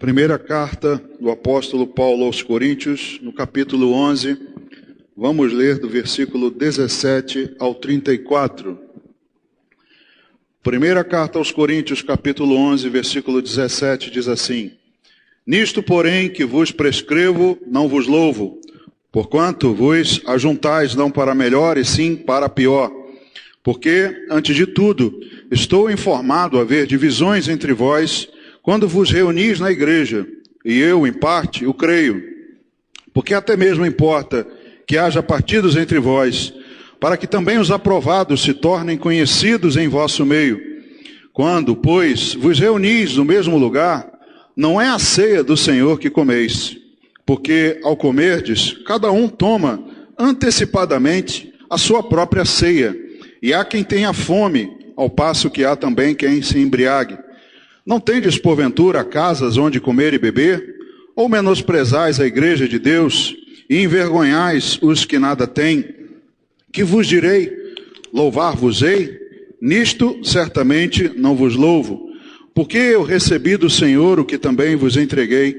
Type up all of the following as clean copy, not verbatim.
Primeira carta do apóstolo Paulo aos Coríntios, no capítulo 11, vamos ler do versículo 17 ao 34. Primeira carta aos Coríntios, capítulo 11, versículo 17, diz assim: Nisto, porém, que vos prescrevo, não vos louvo, porquanto vos ajuntais não para melhor, e sim para pior. Porque, antes de tudo, estou informado haver divisões entre vós, quando vos reunis na igreja, e eu, em parte, o creio. Porque até mesmo importa que haja partidos entre vós, para que também os aprovados se tornem conhecidos em vosso meio. Quando, pois, vos reunis no mesmo lugar, não é a ceia do Senhor que comeis, porque, ao comerdes, cada um toma antecipadamente a sua própria ceia, e há quem tenha fome, ao passo que há também quem se embriague. Não tendes, porventura, casas onde comer e beber? Ou menosprezais a igreja de Deus e envergonhais os que nada têm? Que vos direi? Louvar-vos-ei? Nisto certamente não vos louvo, porque eu recebi do Senhor o que também vos entreguei,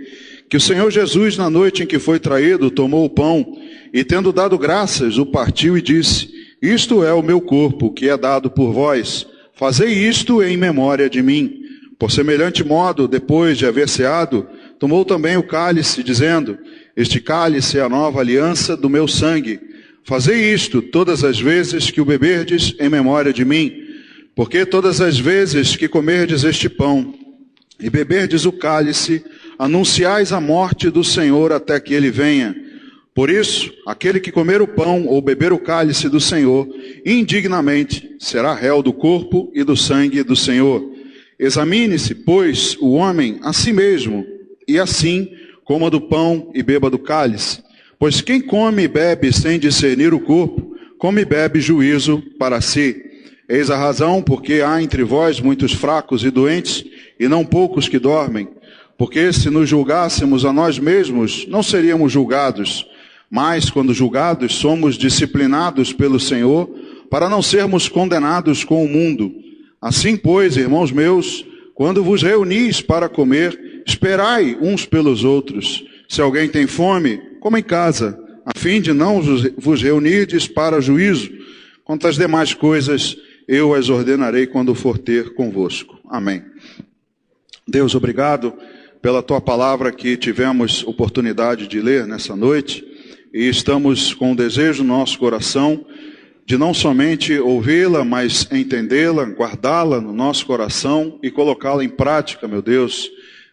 que o Senhor Jesus, na noite em que foi traído, tomou o pão e, tendo dado graças, o partiu e disse: Isto é o meu corpo, que é dado por vós. Fazei isto em memória de mim. Por semelhante modo, depois de haver ceado, tomou também o cálice, dizendo: Este cálice é a nova aliança do meu sangue. Fazei isto todas as vezes que o beberdes em memória de mim. Porque todas as vezes que comerdes este pão e beberdes o cálice, anunciais a morte do Senhor até que ele venha. Por isso, aquele que comer o pão ou beber o cálice do Senhor, indignamente será réu do corpo e do sangue do Senhor. Examine-se, pois, o homem a si mesmo, e assim coma do pão e beba do cálice. Pois quem come e bebe sem discernir o corpo, come e bebe juízo para si. Eis a razão porque há entre vós muitos fracos e doentes, e não poucos que dormem. Porque se nos julgássemos a nós mesmos, não seríamos julgados. Mas, quando julgados, somos disciplinados pelo Senhor, para não sermos condenados com o mundo. Assim, pois, irmãos meus, quando vos reunis para comer, esperai uns pelos outros. Se alguém tem fome, coma em casa, a fim de não vos reunirdes para juízo. Quanto às demais coisas, eu as ordenarei quando for ter convosco. Amém. Deus, obrigado pela tua palavra que tivemos oportunidade de ler nessa noite, e estamos com o desejo no nosso coração de não somente ouvi-la, mas entendê-la, guardá-la no nosso coração e colocá-la em prática, meu Deus.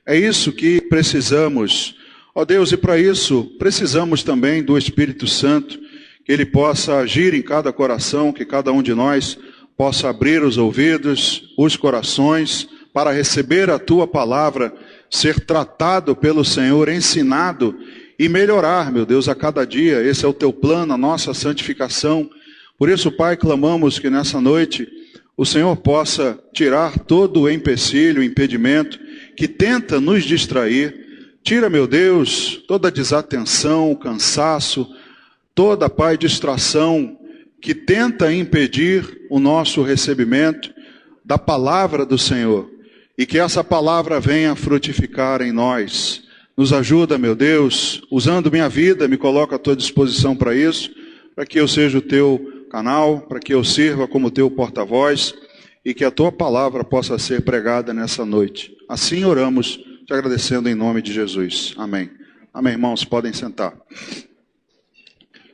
É isso que precisamos, ó Deus, e para isso precisamos também do Espírito Santo, que Ele possa agir em cada coração, que cada um de nós possa abrir os ouvidos, os corações, para receber a Tua palavra, ser tratado pelo Senhor, ensinado e melhorar, meu Deus, a cada dia. Esse é o Teu plano, a nossa santificação. Por isso, Pai, clamamos que nessa noite o Senhor possa tirar todo o empecilho, o impedimento que tenta nos distrair. Tira, meu Deus, toda a desatenção, o cansaço, toda, Pai, distração que tenta impedir o nosso recebimento da palavra do Senhor. E que essa palavra venha frutificar em nós. Nos ajuda, meu Deus, usando minha vida, me coloca à tua disposição para isso, para que eu seja o teu canal, para que eu sirva como teu porta-voz e que a tua palavra possa ser pregada nessa noite. Assim oramos, te agradecendo em nome de Jesus. Amém. Amém, irmãos, podem sentar.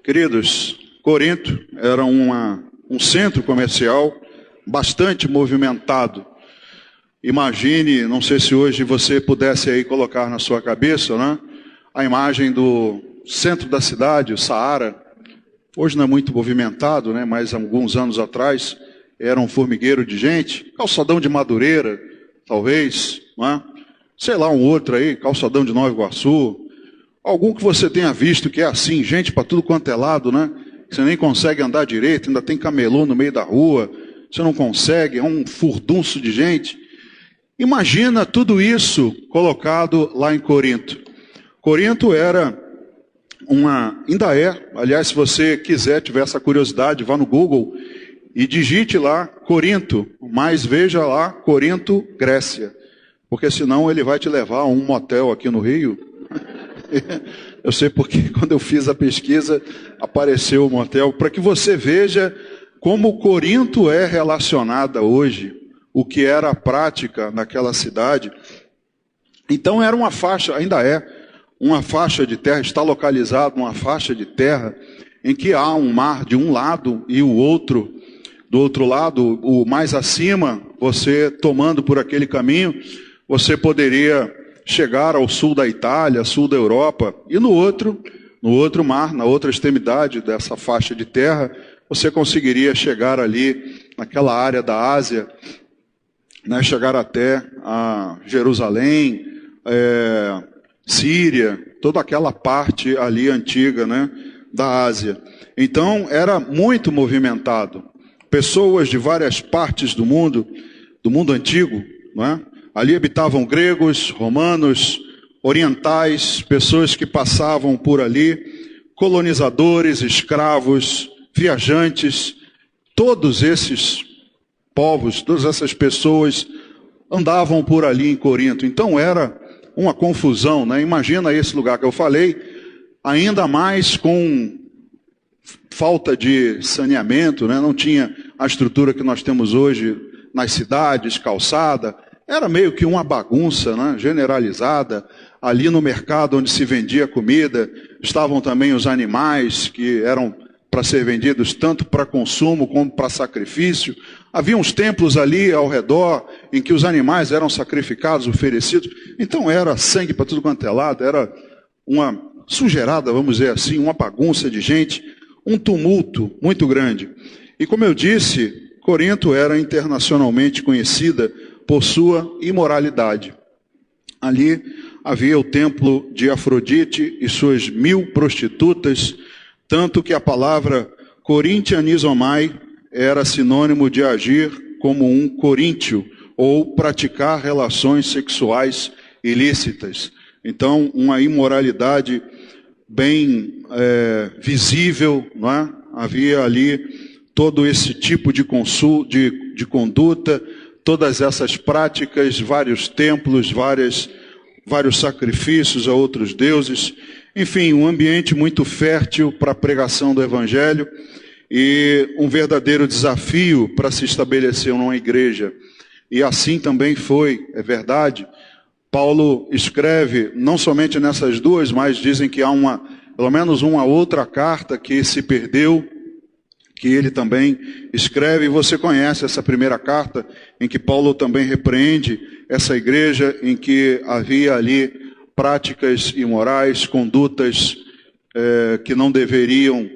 Queridos, Corinto era um centro comercial bastante movimentado. Imagine, não sei se hoje você pudesse aí colocar na sua cabeça, né, a imagem do centro da cidade, o Saara. Hoje não é muito movimentado, né? Mas há alguns anos atrás era um formigueiro de gente. Calçadão de Madureira, talvez, né? Sei lá, um outro aí, calçadão de Nova Iguaçu. Algum que você tenha visto que é assim, gente para tudo quanto é lado, né? Você nem consegue andar direito, ainda tem camelô no meio da rua. Você não consegue, é um furdunço de gente. Imagina tudo isso colocado lá em Corinto. Corinto era ainda é, aliás, se você quiser, tiver essa curiosidade, vá no Google e digite lá Corinto, mas veja lá Corinto, Grécia. porque senão ele vai te levar a um motel aqui no Rio. Eu sei porque quando eu fiz a pesquisa apareceu o motel, para que você veja como Corinto é relacionada hoje, o que era a prática naquela cidade. Então era uma faixa, ainda é, uma faixa de terra, está localizado numa faixa de terra em que há um mar de um lado e o outro, do outro lado, o mais acima, você tomando por aquele caminho, você poderia chegar ao sul da Itália, sul da Europa, e no outro mar, na outra extremidade dessa faixa de terra, você conseguiria chegar ali naquela área da Ásia, né, chegar até a Jerusalém, Síria, toda aquela parte ali antiga, né, da Ásia. Então era muito movimentado. Pessoas de várias partes do mundo antigo, né? Ali habitavam gregos, romanos, orientais, pessoas que passavam por ali, colonizadores, escravos, viajantes, todos esses povos, todas essas pessoas andavam por ali em Corinto. Então era uma confusão, né? Imagina esse lugar que eu falei, ainda mais com falta de saneamento, né? Não tinha a estrutura que nós temos hoje nas cidades, calçada. Era meio que uma bagunça, né, generalizada. Ali no mercado onde se vendia comida, estavam também os animais que eram para ser vendidos tanto para consumo como para sacrifício. Havia uns templos ali ao redor em que os animais eram sacrificados, oferecidos. Então era sangue para tudo quanto é lado, era uma sujeirada, vamos dizer assim, uma bagunça de gente, um tumulto muito grande. E como eu disse, Corinto era internacionalmente conhecida por sua imoralidade. Ali havia o templo de Afrodite e suas 1000 prostitutas, tanto que a palavra corintianizomai era sinônimo de agir como um coríntio, ou praticar relações sexuais ilícitas. Então, uma imoralidade bem visível, não é? Havia ali todo esse tipo de conduta, todas essas práticas, vários templos, vários sacrifícios a outros deuses, enfim, um ambiente muito fértil para a pregação do Evangelho e um verdadeiro desafio para se estabelecer numa igreja. E assim também foi, é verdade. Paulo escreve, não somente nessas duas, mas dizem que há pelo menos uma outra carta que se perdeu, que ele também escreve, e você conhece essa primeira carta, em que Paulo também repreende essa igreja, em que havia ali práticas imorais, condutas que não deveriam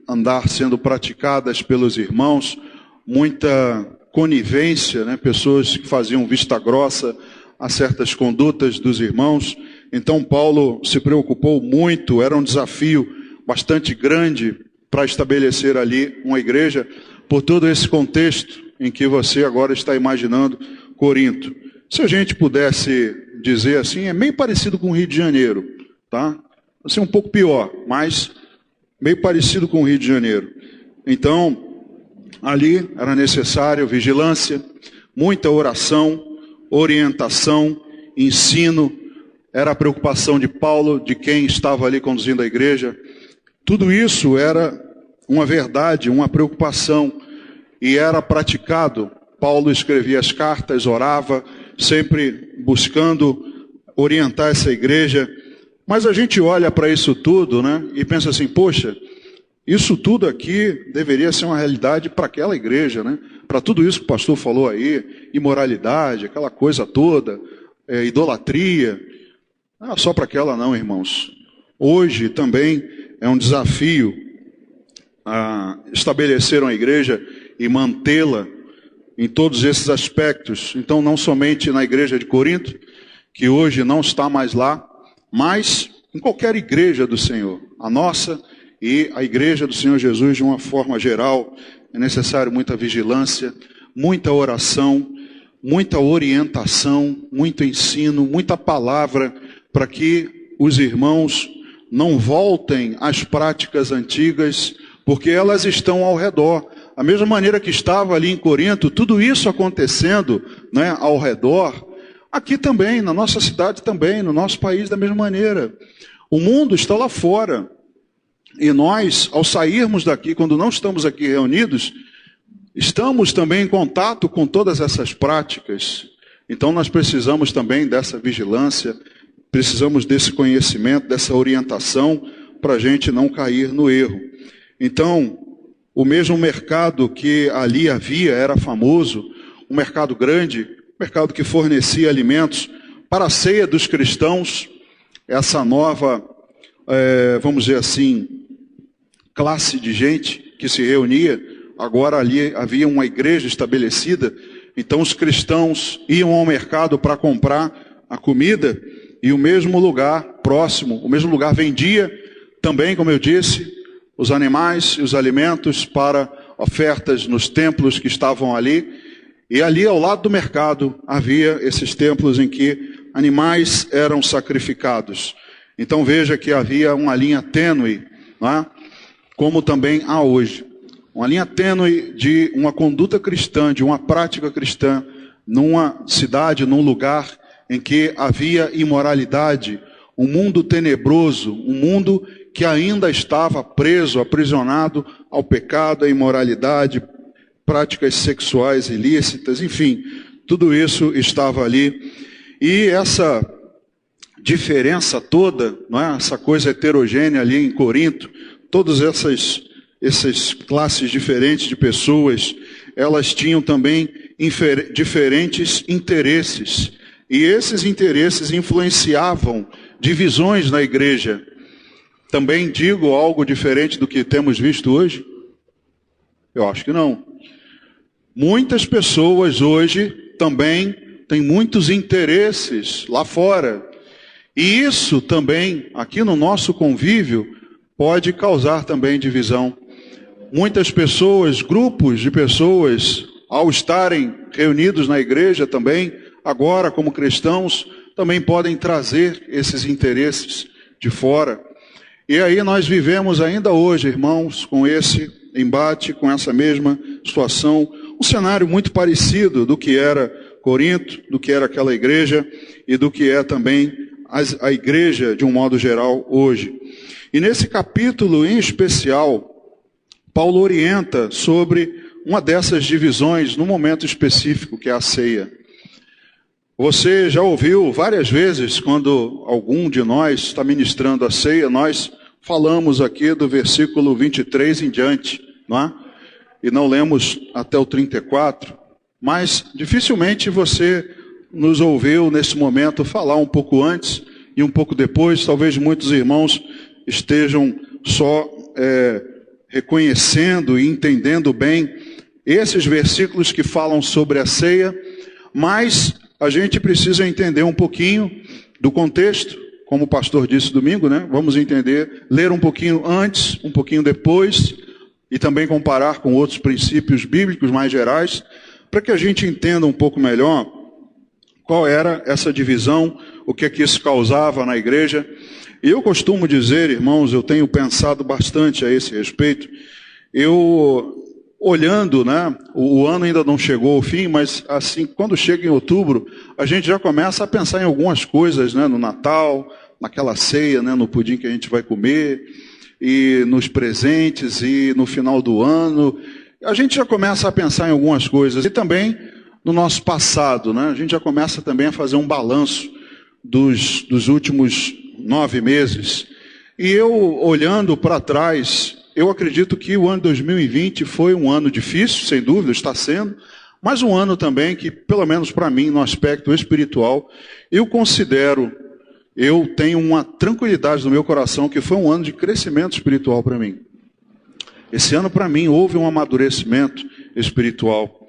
andar sendo praticadas pelos irmãos, muita conivência, né? Pessoas que faziam vista grossa a certas condutas dos irmãos. Então Paulo se preocupou muito, era um desafio bastante grande para estabelecer ali uma igreja, por todo esse contexto em que você agora está imaginando Corinto. Se a gente pudesse dizer assim, é meio parecido com o Rio de Janeiro, tá? Assim, um pouco pior, mas meio parecido com o Rio de Janeiro. Então, ali era necessário vigilância, muita oração, orientação, ensino. Era a preocupação de Paulo, de quem estava ali conduzindo a igreja. Tudo isso era uma verdade, uma preocupação, e era praticado. Paulo escrevia as cartas, orava, sempre buscando orientar essa igreja. Mas a gente olha para isso tudo, né, e pensa assim, poxa, isso tudo aqui deveria ser uma realidade para aquela igreja, né? Para tudo isso que o pastor falou aí, imoralidade, aquela coisa toda, idolatria. Não é só para aquela não, irmãos. Hoje também é um desafio estabelecer uma igreja e mantê-la em todos esses aspectos. Então, não somente na igreja de Corinto, que hoje não está mais lá, mas em qualquer igreja do Senhor. A nossa e a igreja do Senhor Jesus, de uma forma geral, é necessário muita vigilância, muita oração, muita orientação, muito ensino, muita palavra, para que os irmãos não voltem às práticas antigas, porque elas estão ao redor. Da mesma maneira que estava ali em Corinto, tudo isso acontecendo, né, ao redor, Aqui também, na nossa cidade também, no nosso país da mesma maneira. O mundo está lá fora. E nós, ao sairmos daqui, quando não estamos aqui reunidos, estamos também em contato com todas essas práticas. Então nós precisamos também dessa vigilância, precisamos desse conhecimento, dessa orientação, para a gente não cair no erro. Então, o mesmo mercado que ali havia, era famoso, um mercado grande, mercado que fornecia alimentos para a ceia dos cristãos, essa nova, vamos dizer assim, classe de gente que se reunia. Agora ali havia uma igreja estabelecida, então os cristãos iam ao mercado para comprar a comida, e o mesmo lugar próximo, o mesmo lugar vendia também, como eu disse, os animais e os alimentos para ofertas nos templos que estavam ali. E ali ao lado do mercado havia esses templos em que animais eram sacrificados. Então veja que havia uma linha tênue, não é? Como também há hoje. Uma linha tênue de uma conduta cristã, de uma prática cristã, numa cidade, num lugar em que havia imoralidade, um mundo tenebroso, um mundo que ainda estava preso, aprisionado ao pecado, à imoralidade, práticas sexuais ilícitas, enfim, tudo isso estava ali. E essa diferença toda, não é? Essa coisa heterogênea ali em Corinto, todas essas classes diferentes de pessoas, elas tinham também diferentes interesses. E esses interesses influenciavam divisões na igreja. Também digo algo diferente do que temos visto hoje? Eu acho que não. Muitas pessoas hoje também têm muitos interesses lá fora. E isso também, aqui no nosso convívio, pode causar também divisão. Muitas pessoas, grupos de pessoas, ao estarem reunidos na igreja também, agora como cristãos, também podem trazer esses interesses de fora. E aí nós vivemos ainda hoje, irmãos, com esse embate, com essa mesma situação, um cenário muito parecido do que era Corinto, do que era aquela igreja e do que é também a igreja de um modo geral hoje. E nesse capítulo em especial, Paulo orienta sobre uma dessas divisões no momento específico que é a ceia. Você já ouviu várias vezes, quando algum de nós está ministrando a ceia, nós falamos aqui do versículo 23 em diante, não é? E não lemos até o 34, mas dificilmente você nos ouviu nesse momento falar um pouco antes e um pouco depois. Talvez muitos irmãos estejam só reconhecendo e entendendo bem esses versículos que falam sobre a ceia, mas a gente precisa entender um pouquinho do contexto, como o pastor disse domingo, né? Vamos entender, ler um pouquinho antes, um pouquinho depois, e também comparar com outros princípios bíblicos mais gerais, para que a gente entenda um pouco melhor qual era essa divisão, o que é que isso causava na igreja. E eu costumo dizer, irmãos, eu tenho pensado bastante a esse respeito, olhando, né, o ano ainda não chegou ao fim, mas assim, quando chega em outubro, a gente já começa a pensar em algumas coisas, né, no Natal, naquela ceia, né, no pudim que a gente vai comer, e nos presentes, e no final do ano. A gente já começa a pensar em algumas coisas, e também no nosso passado, né, a gente já começa também a fazer um balanço dos últimos 9 meses. E eu, olhando para trás, eu acredito que o ano 2020 foi um ano difícil, sem dúvida, está sendo, mas um ano também que, pelo menos para mim, no aspecto espiritual, eu tenho uma tranquilidade no meu coração que foi um ano de crescimento espiritual para mim. Esse ano, para mim, houve um amadurecimento espiritual.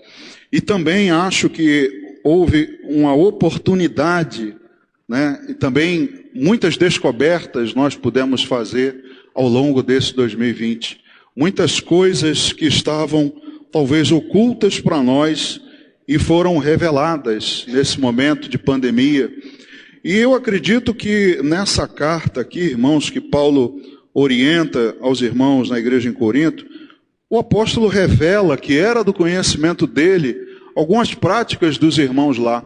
E também acho que houve uma oportunidade, né, e também muitas descobertas nós pudemos fazer ao longo desse 2020. Muitas coisas que estavam talvez ocultas para nós e foram reveladas nesse momento de pandemia. E eu acredito que nessa carta aqui, irmãos, que Paulo orienta aos irmãos na igreja em Corinto, o apóstolo revela que era do conhecimento dele algumas práticas dos irmãos lá.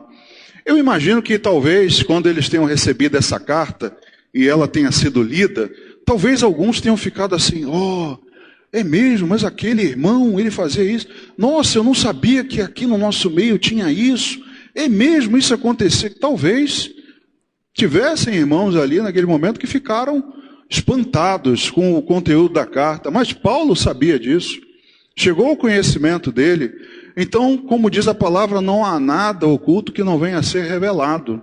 Eu imagino que talvez, quando eles tenham recebido essa carta e ela tenha sido lida, talvez alguns tenham ficado assim, é mesmo, mas aquele irmão, ele fazia isso. Nossa, eu não sabia que aqui no nosso meio tinha isso. É mesmo isso acontecer. Talvez tivessem irmãos ali naquele momento que ficaram espantados com o conteúdo da carta. Mas Paulo sabia disso. Chegou ao conhecimento dele. Então, como diz a palavra, não há nada oculto que não venha a ser revelado.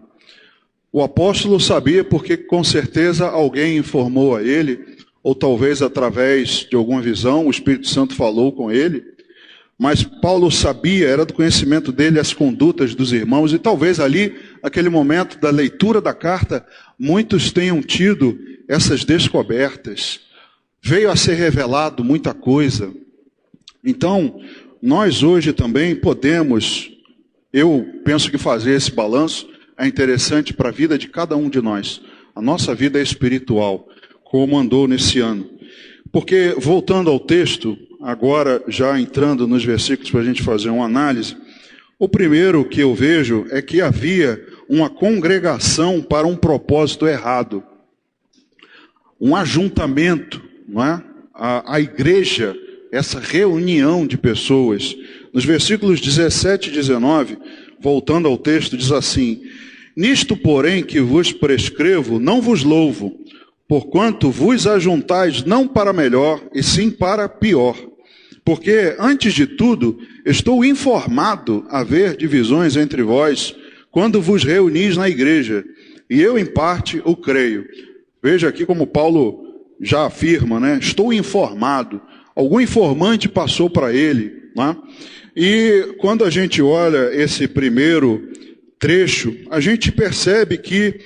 O apóstolo sabia porque com certeza alguém informou a ele, ou talvez através de alguma visão, o Espírito Santo falou com ele. Mas Paulo sabia, era do conhecimento dele as condutas dos irmãos, e talvez ali, naquele momento da leitura da carta, muitos tenham tido essas descobertas. Veio a ser revelado muita coisa. Então, nós hoje também podemos, eu penso que fazer esse balanço é interessante para a vida de cada um de nós. A nossa vida é espiritual, como andou nesse ano. Porque, voltando ao texto, agora já entrando nos versículos para a gente fazer uma análise, o primeiro que eu vejo é que havia uma congregação para um propósito errado. Um ajuntamento, não é? A igreja, essa reunião de pessoas. Nos versículos 17 e 19, voltando ao texto, diz assim: nisto, porém, que vos prescrevo, não vos louvo, porquanto vos ajuntais não para melhor, e sim para pior. Porque, antes de tudo, estou informado haver divisões entre vós, quando vos reunis na igreja, e eu, em parte, o creio. Veja aqui como Paulo já afirma, né? Estou informado. Algum informante passou para ele, né? E quando a gente olha esse primeiro trecho, a gente percebe que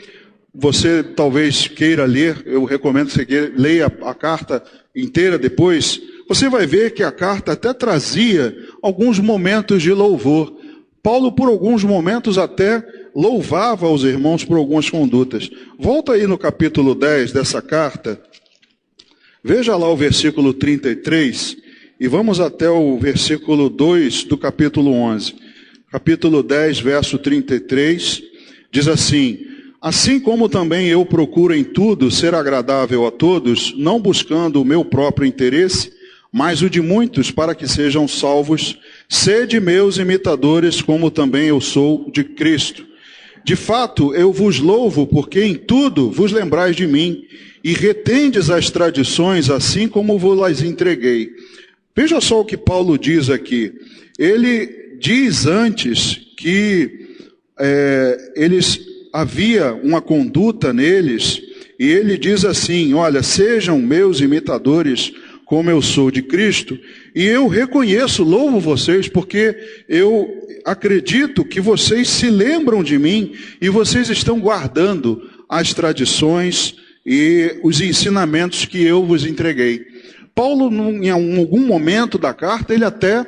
você talvez queira ler, eu recomendo que você leia a carta inteira depois, você vai ver que a carta até trazia alguns momentos de louvor. Paulo, por alguns momentos, até louvava os irmãos por algumas condutas. Volta aí no capítulo 10 dessa carta, veja lá o versículo 33, e vamos até o versículo 2 do capítulo 11. Capítulo 10, verso 33, diz assim: assim como também eu procuro em tudo ser agradável a todos, não buscando o meu próprio interesse, mas o de muitos, para que sejam salvos, sede meus imitadores, como também eu sou de Cristo. De fato, eu vos louvo, porque em tudo vos lembrais de mim, e retendes as tradições, assim como vos las entreguei. Veja só o que Paulo diz aqui. Ele diz antes que havia uma conduta neles, e ele diz assim: olha, sejam meus imitadores, como eu sou de Cristo, e eu reconheço, louvo vocês, porque eu acredito que vocês se lembram de mim, e vocês estão guardando as tradições e os ensinamentos que eu vos entreguei. Paulo, em algum momento da carta, ele até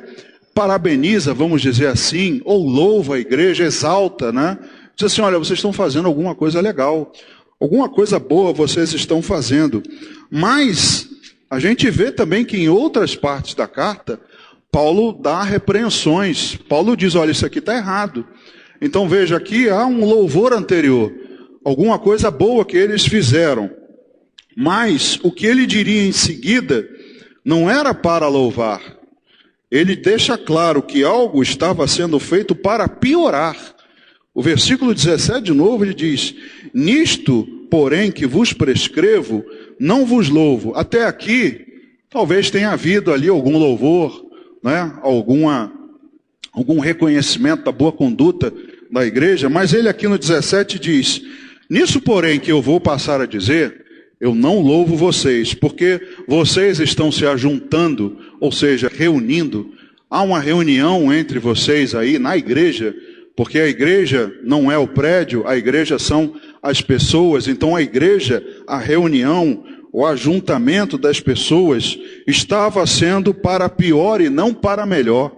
parabeniza, vamos dizer assim, ou louva a igreja, exalta, né? Diz assim: olha, vocês estão fazendo alguma coisa legal, alguma coisa boa vocês estão fazendo. Mas a gente vê também que em outras partes da carta, Paulo dá repreensões. Paulo diz: olha, isso aqui está errado. Então veja, aqui há um louvor anterior, alguma coisa boa que eles fizeram. Mas o que ele diria em seguida não era para louvar. Ele deixa claro que algo estava sendo feito para piorar. O versículo 17 de novo ele diz: nisto, porém, que vos prescrevo, não vos louvo. Até aqui, talvez tenha havido ali algum louvor, né? Algum reconhecimento da boa conduta da igreja, mas ele aqui no 17 diz: nisso, porém, que eu vou passar a dizer, eu não louvo vocês, porque vocês estão se ajuntando, ou seja, reunindo. Há uma reunião entre vocês aí na igreja, porque a igreja não é o prédio, a igreja são as pessoas. Então a igreja, a reunião, o ajuntamento das pessoas estava sendo para pior e não para melhor.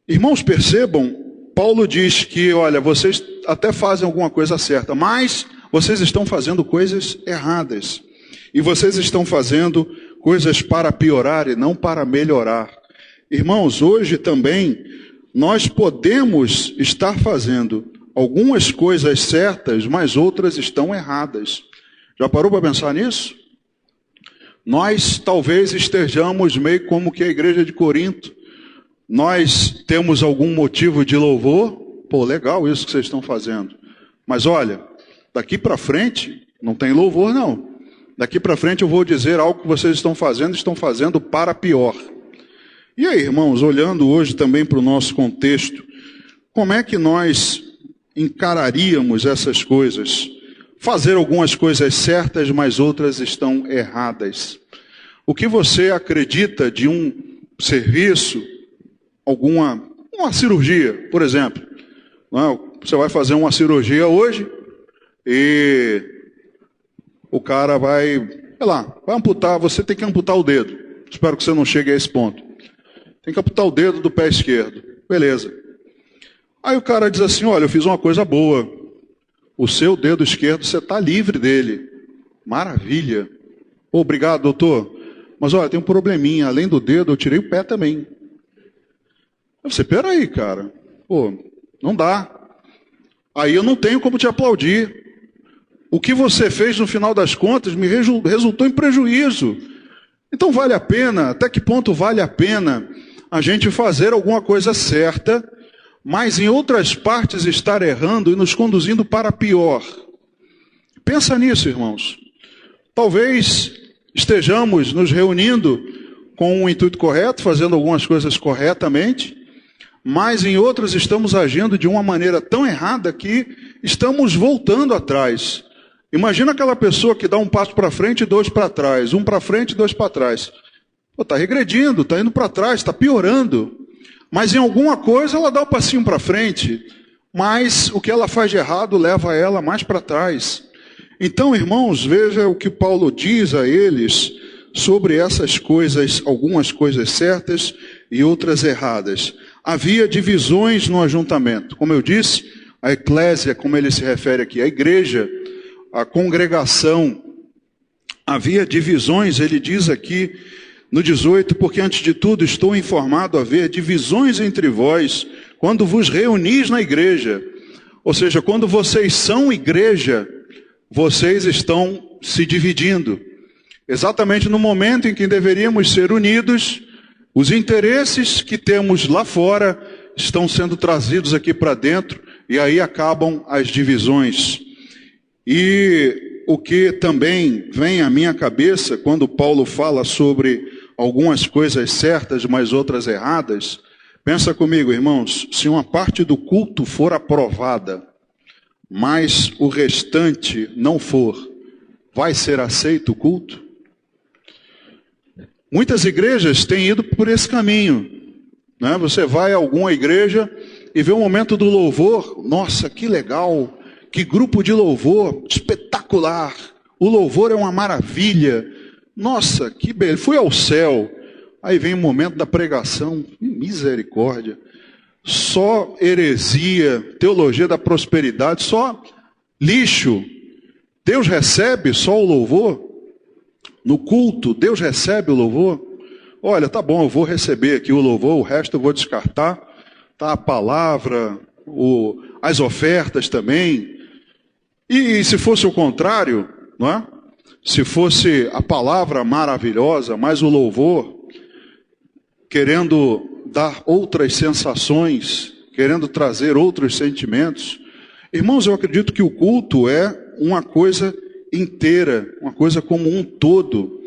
Irmãos, percebam, Paulo diz que, olha, vocês até fazem alguma coisa certa, mas vocês estão fazendo coisas erradas. E vocês estão fazendo coisas para piorar e não para melhorar. Irmãos, hoje também nós podemos estar fazendo algumas coisas certas, mas outras estão erradas. Já parou para pensar nisso? Nós talvez estejamos meio como que a igreja de Corinto. Nós temos algum motivo de louvor. Pô, legal isso que vocês estão fazendo. Mas olha, daqui para frente não tem louvor não. Daqui para frente eu vou dizer algo que vocês estão fazendo para pior. E aí, irmãos, olhando hoje também para o nosso contexto, como é que nós encararíamos essas coisas? Fazer algumas coisas certas, mas outras estão erradas. O que você acredita de um serviço, uma cirurgia, por exemplo? Você vai fazer uma cirurgia hoje e o cara vai amputar, você tem que amputar o dedo. Espero que você não chegue a esse ponto. Tem que amputar o dedo do pé esquerdo. Beleza. Aí o cara diz assim, olha, eu fiz uma coisa boa. O seu dedo esquerdo, você está livre dele. Maravilha. Obrigado, doutor. Mas olha, tem um probleminha. Além do dedo, eu tirei o pé também. Você, peraí, cara. Pô, não dá. Aí eu não tenho como te aplaudir. O que você fez no final das contas me resultou em prejuízo. Então vale a pena, até que ponto vale a pena a gente fazer alguma coisa certa, mas em outras partes estar errando e nos conduzindo para pior? Pensa nisso, irmãos. Talvez estejamos nos reunindo com um intuito correto, fazendo algumas coisas corretamente, mas em outras estamos agindo de uma maneira tão errada que estamos voltando atrás. Imagina aquela pessoa que dá um passo para frente e dois para trás, um para frente e dois para trás. Está regredindo, está indo para trás, está piorando. Mas em alguma coisa ela dá um passinho para frente, mas o que ela faz de errado leva ela mais para trás. Então, irmãos, veja o que Paulo diz a eles sobre essas coisas, algumas coisas certas e outras erradas. Havia divisões no ajuntamento. Como eu disse, a eclésia, como ele se refere aqui, a igreja, a congregação, havia divisões, ele diz aqui no 18, porque antes de tudo estou informado a haver divisões entre vós, quando vos reunis na igreja. Ou seja, quando vocês são igreja, vocês estão se dividindo. Exatamente no momento em que deveríamos ser unidos, os interesses que temos lá fora estão sendo trazidos aqui para dentro, e aí acabam as divisões. E o que também vem à minha cabeça, quando Paulo fala sobre algumas coisas certas, mas outras erradas, pensa comigo, irmãos, se uma parte do culto for aprovada, mas o restante não for, vai ser aceito o culto? Muitas igrejas têm ido por esse caminho, né? Você vai a alguma igreja e vê o momento do louvor, nossa, que legal, que grupo de louvor, espetacular, o louvor é uma maravilha, nossa, que beleza, fui ao céu. Aí vem o momento da pregação, misericórdia, só heresia, teologia da prosperidade, só lixo. Deus recebe só o louvor? No culto, Deus recebe o louvor? Olha, tá bom, eu vou receber aqui o louvor, o resto eu vou descartar. Tá a palavra, as ofertas também. E se fosse o contrário, não é? Se fosse a palavra maravilhosa, mas o louvor, querendo dar outras sensações, querendo trazer outros sentimentos. Irmãos, eu acredito que o culto é uma coisa inteira, uma coisa como um todo.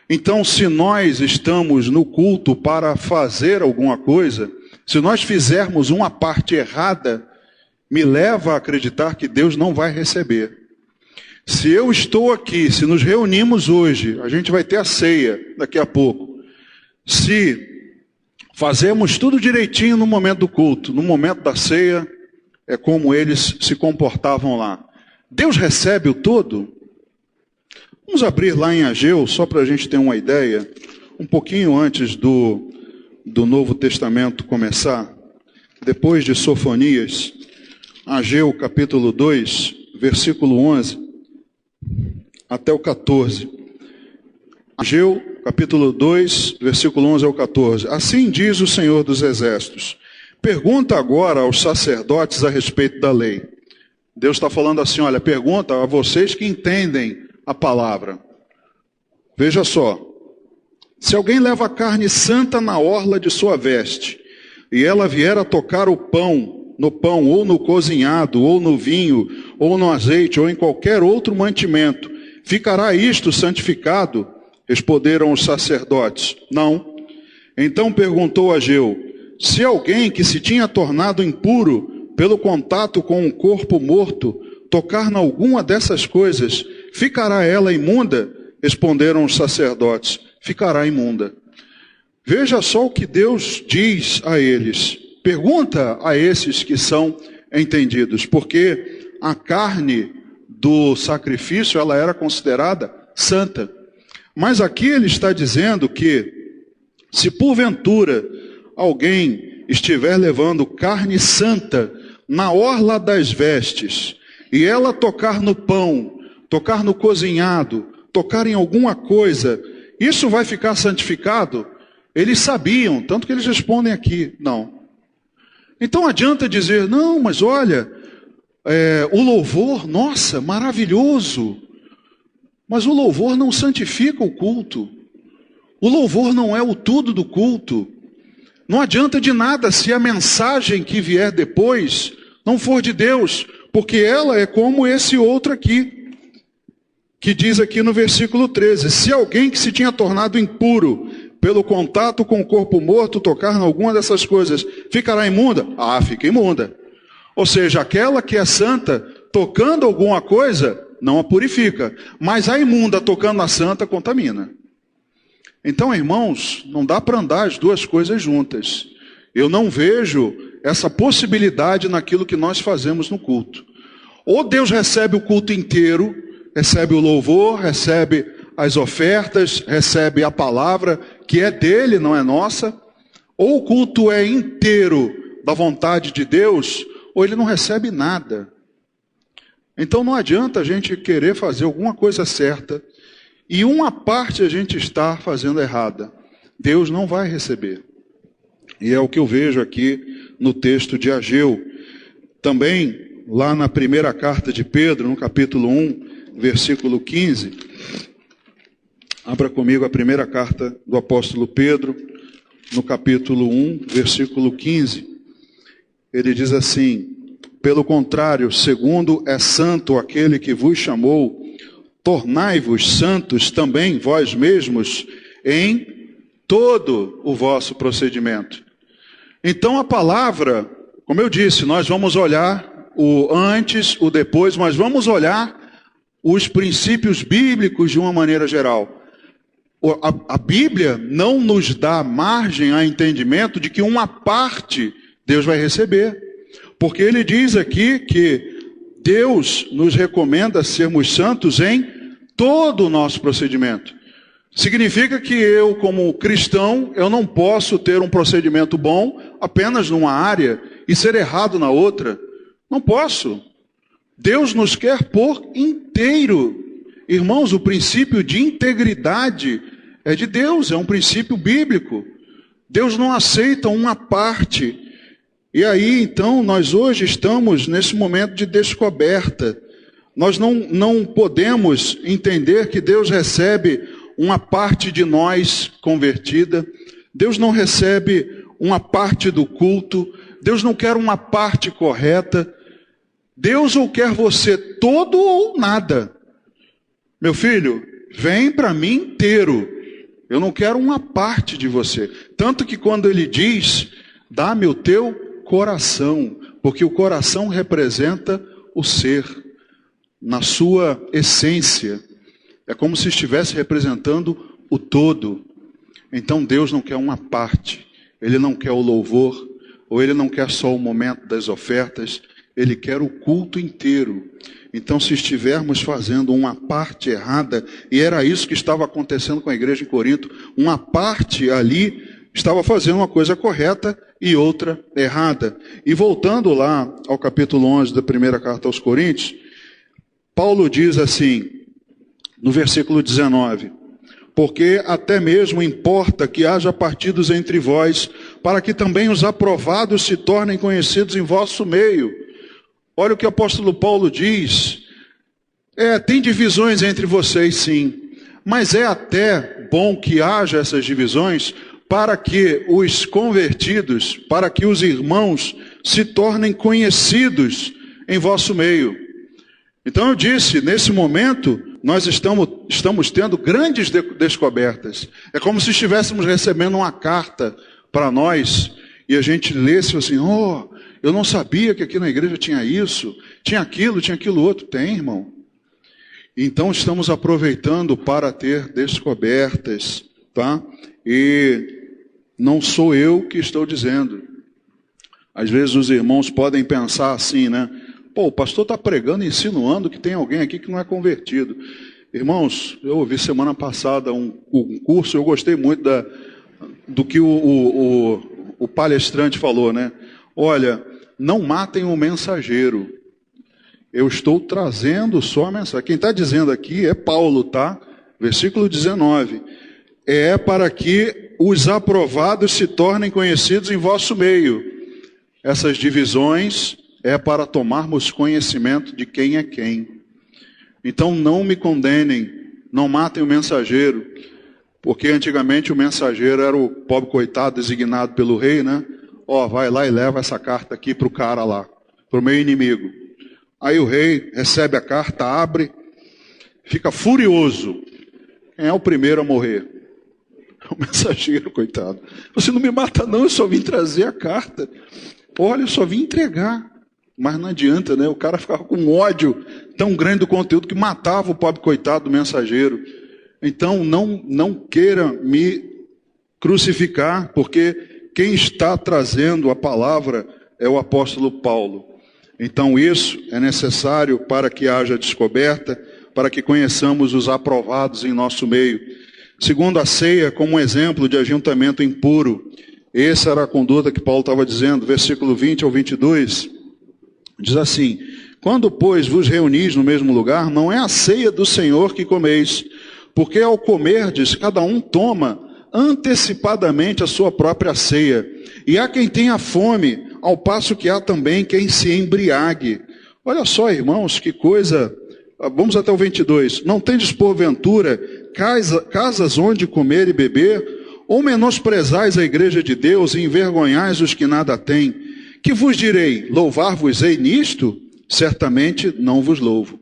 Então, se nós estamos no culto para fazer alguma coisa, se nós fizermos uma parte errada, me leva a acreditar que Deus não vai receber. Se eu estou aqui, se nos reunimos hoje, a gente vai ter a ceia daqui a pouco. Se fazemos tudo direitinho no momento do culto, no momento da ceia, é como eles se comportavam lá. Deus recebe o todo? Vamos abrir lá em Ageu, só para a gente ter uma ideia, um pouquinho antes do Novo Testamento começar, depois de Sofonias, Ageu capítulo 2, versículo 11, até o 14. Ageu capítulo 2, versículo 11 ao 14. Assim diz o Senhor dos Exércitos: pergunta agora aos sacerdotes a respeito da lei. Deus está falando assim, olha, pergunta a vocês que entendem a palavra. Veja só, se alguém leva carne santa na orla de sua veste, e ela vier a tocar no pão, ou no cozinhado, ou no vinho, ou no azeite, ou em qualquer outro mantimento, ficará isto santificado? Responderam os sacerdotes, não. Então perguntou Ageu, se alguém que se tinha tornado impuro pelo contato com um corpo morto, tocar em alguma dessas coisas, ficará ela imunda? Responderam os sacerdotes, ficará imunda. Veja só o que Deus diz a eles. Pergunta a esses que são entendidos, porque a carne do sacrifício, ela era considerada santa. Mas aqui ele está dizendo que, se porventura alguém estiver levando carne santa na orla das vestes, e ela tocar no pão, tocar no cozinhado, tocar em alguma coisa, isso vai ficar santificado? Eles sabiam, tanto que eles respondem aqui, não. Então adianta dizer, não, mas olha, o louvor, nossa, maravilhoso. Mas o louvor não santifica o culto. O louvor não é o tudo do culto. Não adianta de nada se a mensagem que vier depois não for de Deus, porque ela é como esse outro aqui, que diz aqui no versículo 13, se alguém que se tinha tornado impuro pelo contato com o corpo morto tocar em alguma dessas coisas, ficará imunda? Ah, fica imunda. Ou seja, aquela que é santa, tocando alguma coisa, não a purifica. Mas a imunda tocando a santa, contamina. Então, irmãos, não dá para andar as duas coisas juntas. Eu não vejo essa possibilidade naquilo que nós fazemos no culto. Ou Deus recebe o culto inteiro, recebe o louvor, recebe as ofertas, recebe a palavra, que é dele, não é nossa. Ou o culto é inteiro da vontade de Deus, ou ele não recebe nada. Então não adianta a gente querer fazer alguma coisa certa e uma parte a gente está fazendo errada. Deus não vai receber. E é o que eu vejo aqui no texto de Ageu. Também, lá na primeira carta de Pedro, no capítulo 1, versículo 15. Abra comigo a primeira carta do apóstolo Pedro, no capítulo 1, versículo 15. Ele diz assim, pelo contrário, segundo é santo aquele que vos chamou, tornai-vos santos também vós mesmos em todo o vosso procedimento. Então a palavra, como eu disse, nós vamos olhar o antes, o depois, mas vamos olhar os princípios bíblicos de uma maneira geral. A Bíblia não nos dá margem a entendimento de que uma parte Deus vai receber. Porque ele diz aqui que Deus nos recomenda sermos santos em todo o nosso procedimento. Significa que eu, como cristão, eu não posso ter um procedimento bom apenas numa área e ser errado na outra. Não posso. Deus nos quer por inteiro. Irmãos, o princípio de integridade é de Deus, é um princípio bíblico. Deus não aceita uma parte. E aí, então, nós hoje estamos nesse momento de descoberta. Nós não podemos entender que Deus recebe uma parte de nós convertida. Deus não recebe uma parte do culto. Deus não quer uma parte correta. Deus ou quer você todo ou nada. Meu filho, vem para mim inteiro. Eu não quero uma parte de você. Tanto que quando ele diz, dá-me o teu coração, porque o coração representa o ser, na sua essência. É como se estivesse representando o todo. Então Deus não quer uma parte, Ele não quer o louvor, ou Ele não quer só o momento das ofertas, Ele quer o culto inteiro. Então, se estivermos fazendo uma parte errada, e era isso que estava acontecendo com a igreja em Corinto, uma parte ali estava fazendo uma coisa correta e outra errada. E voltando lá ao capítulo 11 da primeira carta aos Coríntios, Paulo diz assim, no versículo 19, porque até mesmo importa que haja partidos entre vós, para que também os aprovados se tornem conhecidos em vosso meio. Olha o que o apóstolo Paulo diz. Tem divisões entre vocês, sim, mas é até bom que haja essas divisões para que os convertidos, para que os irmãos se tornem conhecidos em vosso meio. Então eu disse, nesse momento, nós estamos tendo grandes descobertas. É como se estivéssemos recebendo uma carta para nós, e a gente lesse assim, eu não sabia que aqui na igreja tinha isso, tinha aquilo outro. Tem, irmão. Então estamos aproveitando para ter descobertas, tá? E não sou eu que estou dizendo. Às vezes os irmãos podem pensar assim, né? O pastor está pregando, insinuando que tem alguém aqui que não é convertido. Irmãos, eu ouvi semana passada um curso, eu gostei muito do que o palestrante falou, né? Olha, não matem o mensageiro. Eu estou trazendo só a mensagem. Quem está dizendo aqui é Paulo, tá? Versículo 19. É para que os aprovados se tornem conhecidos em vosso meio. Essas divisões é para tomarmos conhecimento de quem é quem. Então não me condenem, não matem o mensageiro, porque antigamente o mensageiro era o pobre coitado designado pelo rei, né? Vai lá e leva essa carta aqui para o cara lá, para o meu inimigo. Aí o rei recebe a carta, abre, fica furioso. Quem é o primeiro a morrer? O mensageiro, coitado. Você não me mata não, eu só vim trazer a carta. Olha, eu só vim entregar. Mas não adianta, né? O cara ficava com ódio tão grande do conteúdo que matava o pobre coitado do mensageiro. Então não queira me crucificar, porque quem está trazendo a palavra é o apóstolo Paulo. Então isso é necessário para que haja descoberta, para que conheçamos os aprovados em nosso meio. Segundo a ceia, como um exemplo de ajuntamento impuro. Essa era a conduta que Paulo estava dizendo, versículo 20 ao 22. Diz assim, quando, pois, vos reunis no mesmo lugar, não é a ceia do Senhor que comeis, porque ao comerdes, cada um toma antecipadamente a sua própria ceia. E há quem tenha fome, ao passo que há também quem se embriague. Olha só, irmãos, que coisa. Vamos até o 22. Não tendes porventura casas onde comer e beber, ou menosprezais a igreja de Deus e envergonhais os que nada têm? Que vos direi, louvar-vos-ei nisto? Certamente não vos louvo.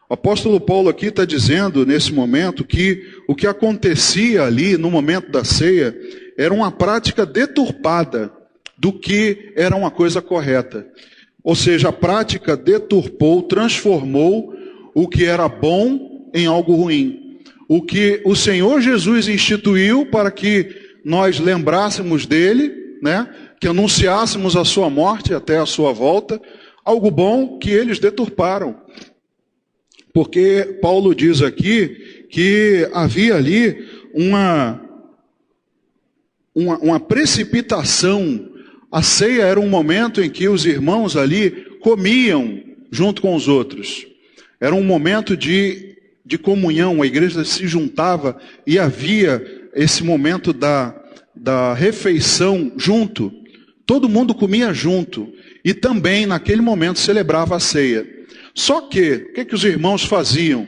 O apóstolo Paulo aqui está dizendo, nesse momento, que o que acontecia ali, no momento da ceia, era uma prática deturpada do que era uma coisa correta. Ou seja, a prática deturpou, transformou o que era bom em algo ruim. O que o Senhor Jesus instituiu para que nós lembrássemos dele, né? Que anunciássemos a sua morte até a sua volta, algo bom que eles deturparam. Porque Paulo diz aqui que havia ali uma precipitação. A ceia era um momento em que os irmãos ali comiam junto com os outros. Era um momento de comunhão, a igreja se juntava e havia esse momento da refeição junto. Todo mundo comia junto e também naquele momento celebrava a ceia. Só que, o que os irmãos faziam?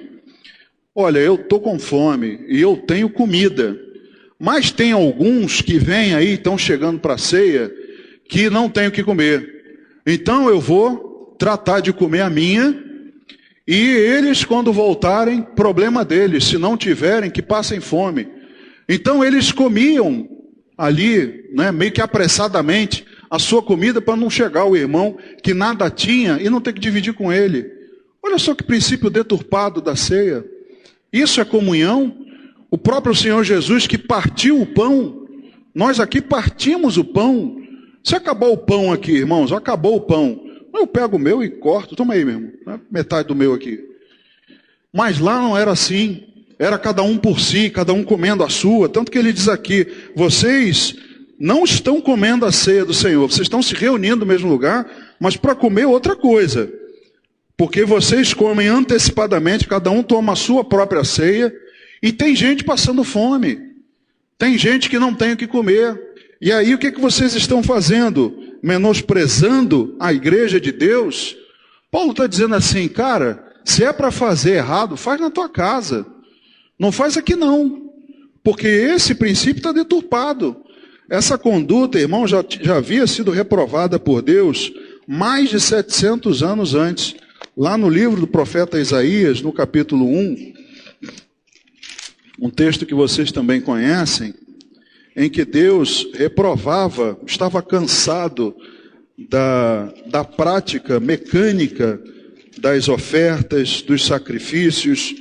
Olha, eu estou com fome e eu tenho comida, mas tem alguns que vêm aí, estão chegando para a ceia, que não têm o que comer. Então eu vou tratar de comer a minha e eles, quando voltarem, problema deles, se não tiverem, que passem fome. Então eles comiam ali, né, meio que apressadamente, a sua comida para não chegar o irmão que nada tinha e não ter que dividir com ele. Olha só que princípio deturpado da ceia. Isso é comunhão. O próprio Senhor Jesus que partiu o pão, nós aqui partimos o pão. Se acabar o pão aqui, irmãos, acabou o pão. Eu pego o meu e corto, toma aí mesmo, metade do meu aqui. Mas lá não era assim. Era cada um por si, cada um comendo a sua. Tanto que ele diz aqui, vocês não estão comendo a ceia do Senhor. Vocês estão se reunindo no mesmo lugar, mas para comer outra coisa. Porque vocês comem antecipadamente, cada um toma a sua própria ceia. E tem gente passando fome. Tem gente que não tem o que comer. E aí o que vocês estão fazendo? Menosprezando a igreja de Deus? Paulo está dizendo assim, cara, se é para fazer errado, faz na tua casa. Não faz aqui não. Porque esse princípio está deturpado. Essa conduta, irmão, já havia sido reprovada por Deus mais de 700 anos antes. Lá no livro do profeta Isaías, no capítulo 1, um texto que vocês também conhecem, em que Deus reprovava, estava cansado da prática mecânica das ofertas, dos sacrifícios.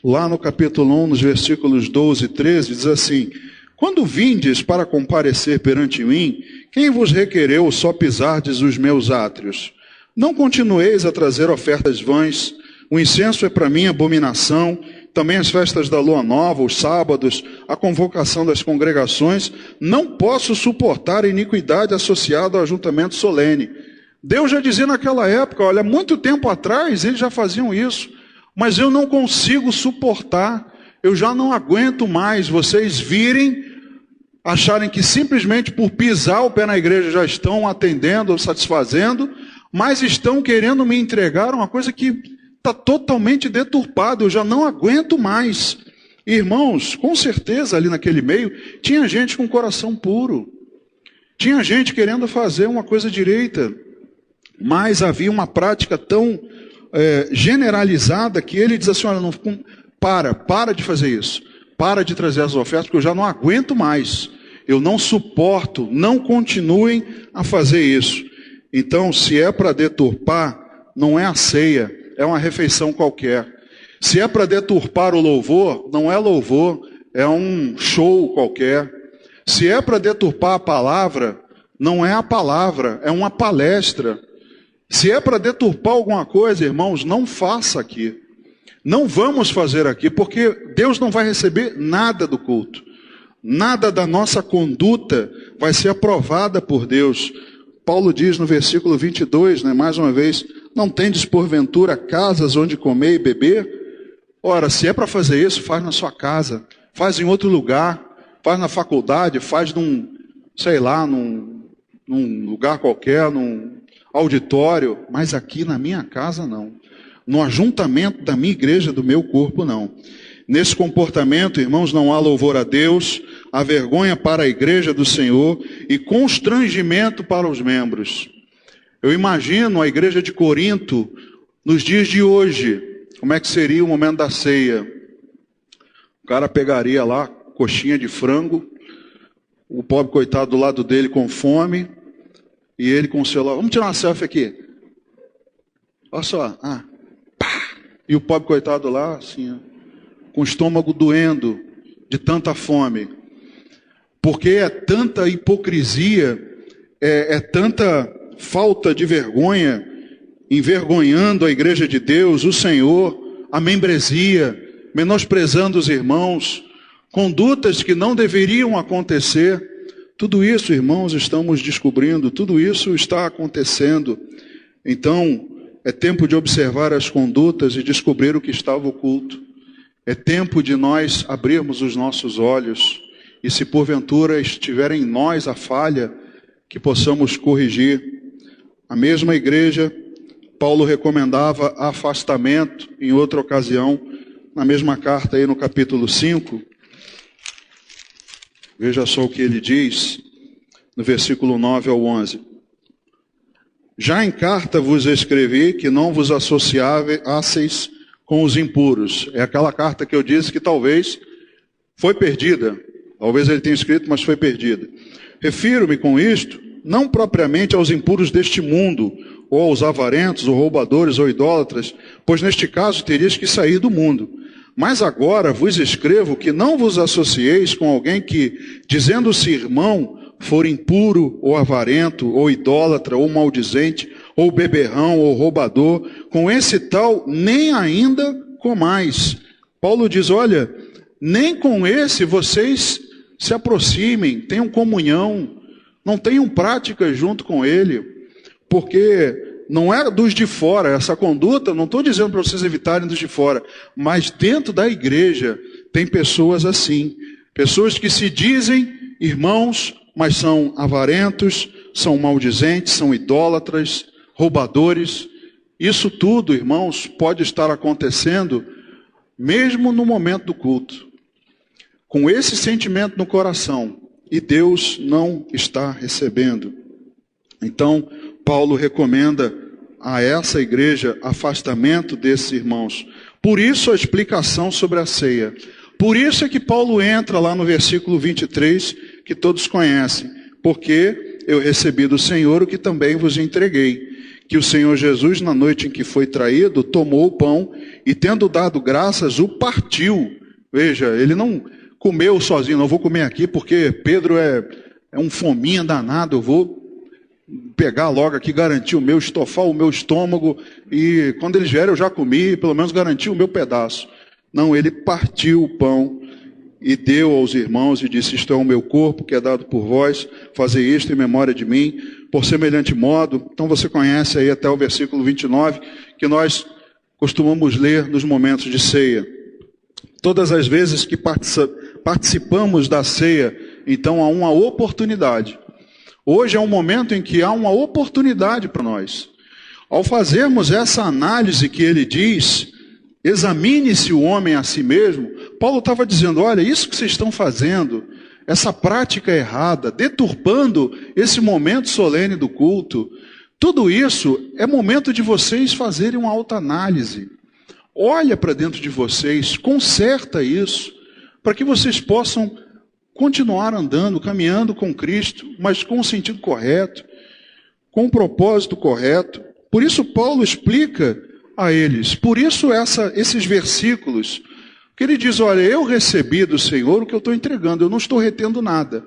Lá no capítulo 1, nos versículos 12 e 13, diz assim: quando vindes para comparecer perante mim, quem vos requereu só pisardes os meus átrios? Não continueis a trazer ofertas vãs, o incenso é para mim abominação, também as festas da lua nova, os sábados, a convocação das congregações. Não posso suportar a iniquidade associada ao ajuntamento solene. Deus já dizia naquela época, olha, muito tempo atrás eles já faziam isso, mas eu não consigo suportar, eu já não aguento mais vocês virem, acharem que simplesmente por pisar o pé na igreja já estão atendendo, satisfazendo, mas estão querendo me entregar uma coisa que está totalmente deturpada, eu já não aguento mais. Irmãos, com certeza ali naquele meio, tinha gente com coração puro, tinha gente querendo fazer uma coisa direita, mas havia uma prática tão generalizada que ele diz assim, olha, não, para de fazer isso, para de trazer as ofertas, porque eu já não aguento mais, eu não suporto, não continuem a fazer isso. Então, se é para deturpar, não é a ceia, é uma refeição qualquer. Se é para deturpar o louvor, não é louvor, é um show qualquer. Se é para deturpar a palavra, não é a palavra, é uma palestra. Se é para deturpar alguma coisa, irmãos, não faça aqui. Não vamos fazer aqui, porque Deus não vai receber nada do culto. Nada da nossa conduta vai ser aprovada por Deus. Paulo diz no versículo 22, mais uma vez, não tendes porventura casas onde comer e beber? Ora, se é para fazer isso, faz na sua casa, faz em outro lugar, faz na faculdade, faz num lugar qualquer, num auditório, mas aqui na minha casa não. No ajuntamento da minha igreja, do meu corpo, não. Nesse comportamento, irmãos, não há louvor a Deus, há vergonha para a igreja do Senhor e constrangimento para os membros. Eu imagino a igreja de Corinto, nos dias de hoje, como é que seria o momento da ceia? O cara pegaria lá, coxinha de frango, o pobre coitado do lado dele com fome, e ele com o celular, vamos tirar uma selfie aqui. Olha só, pá. E o pobre coitado lá, assim, ó, com o estômago doendo de tanta fome. Porque é tanta hipocrisia, é tanta falta de vergonha, envergonhando a igreja de Deus, o Senhor, a membresia, menosprezando os irmãos, condutas que não deveriam acontecer. Tudo isso, irmãos, estamos descobrindo, tudo isso está acontecendo. Então, é tempo de observar as condutas e descobrir o que estava oculto. É tempo de nós abrirmos os nossos olhos e, se porventura estiver em nós a falha, que possamos corrigir. A mesma igreja, Paulo recomendava afastamento em outra ocasião, na mesma carta aí no capítulo 5. Veja só o que ele diz, no versículo 9 ao 11. Já em carta vos escrevi que não vos associasseis com os impuros. É aquela carta que eu disse que talvez foi perdida. Talvez ele tenha escrito, mas foi perdida. Refiro-me com isto, não propriamente aos impuros deste mundo, ou aos avarentos, ou roubadores, ou idólatras, pois neste caso terias que sair do mundo. Mas agora vos escrevo que não vos associeis com alguém que, dizendo-se irmão, for impuro, ou avarento, ou idólatra, ou maldizente, ou beberrão, ou roubador, com esse tal nem ainda comais. Paulo diz, olha, nem com esse vocês se aproximem, tenham comunhão, não tenham prática junto com ele, porque não é dos de fora, essa conduta, não estou dizendo para vocês evitarem dos de fora, mas dentro da igreja tem pessoas assim, pessoas que se dizem irmãos, mas são avarentos, são maldizentes, são idólatras, roubadores. Isso tudo, irmãos, pode estar acontecendo mesmo no momento do culto, com esse sentimento no coração, e Deus não está recebendo. Então, Paulo recomenda a essa igreja afastamento desses irmãos. Por isso a explicação sobre a ceia. Por isso é que Paulo entra lá no versículo 23, que todos conhecem. Porque eu recebi do Senhor o que também vos entreguei. Que o Senhor Jesus, na noite em que foi traído, tomou o pão e, tendo dado graças, o partiu. Veja, ele não comeu sozinho, não vou comer aqui porque Pedro é um fominha danado, eu vou pegar logo aqui, garantir o meu, estofar o meu estômago, e quando eles vierem eu já comi, pelo menos garantir o meu pedaço. Não, ele partiu o pão e deu aos irmãos e disse: isto é o meu corpo que é dado por vós, fazei isto em memória de mim. Por semelhante modo, então você conhece aí até o versículo 29, que nós costumamos ler nos momentos de ceia. Todas as vezes que participamos da ceia, então há uma oportunidade. Hoje é um momento em que há uma oportunidade para nós. Ao fazermos essa análise que ele diz, examine-se o homem a si mesmo, Paulo estava dizendo: olha, isso que vocês estão fazendo, essa prática errada, deturpando esse momento solene do culto, tudo isso é momento de vocês fazerem uma autoanálise. Olha para dentro de vocês, conserta isso, para que vocês possam continuar andando, caminhando com Cristo, mas com o sentido correto, com o propósito correto. Por isso Paulo explica a eles, por isso esses versículos, que ele diz: olha, eu recebi do Senhor o que eu estou entregando, eu não estou retendo nada.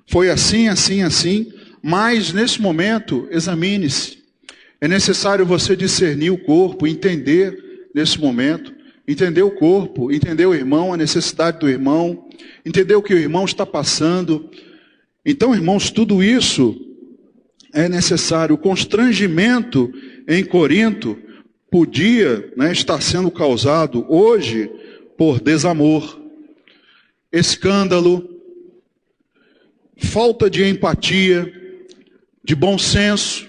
Foi assim, assim, assim, mas nesse momento, examine-se. É necessário você discernir o corpo, entender nesse momento, entender o corpo, entender o irmão, a necessidade do irmão, entender o que o irmão está passando. Então, irmãos, tudo isso é necessário. O constrangimento em Corinto podia, estar sendo causado hoje por desamor, escândalo, falta de empatia, de bom senso,